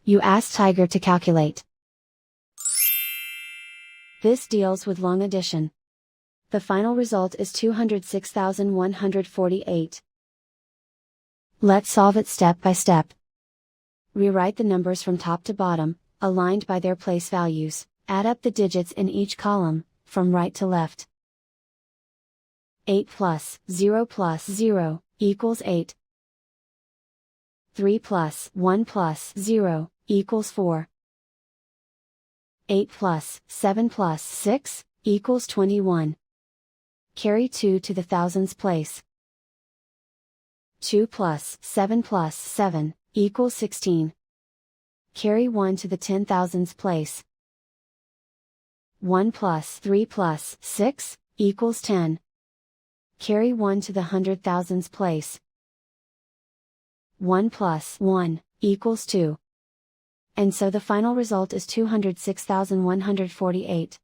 You ask Tiger to calculate. This deals with long addition. The final result is 206,148. Let's solve it step by step. Rewrite the numbers from top to bottom, aligned by their place values. Add up the digits in each column, from right to left. 8 plus 0 plus 0 equals 8. 3 plus 1 plus 0 equals 4. 8 plus 7 plus 6 equals 21. Carry 2 to the thousands place. 2 plus 7 plus 7 equals 16. Carry 1 to the 10,000s place. 1 plus 3 plus 6 equals 10. Carry 1 to the 100,000s place. 1 plus 1 equals 2. And so the final result is 206,148.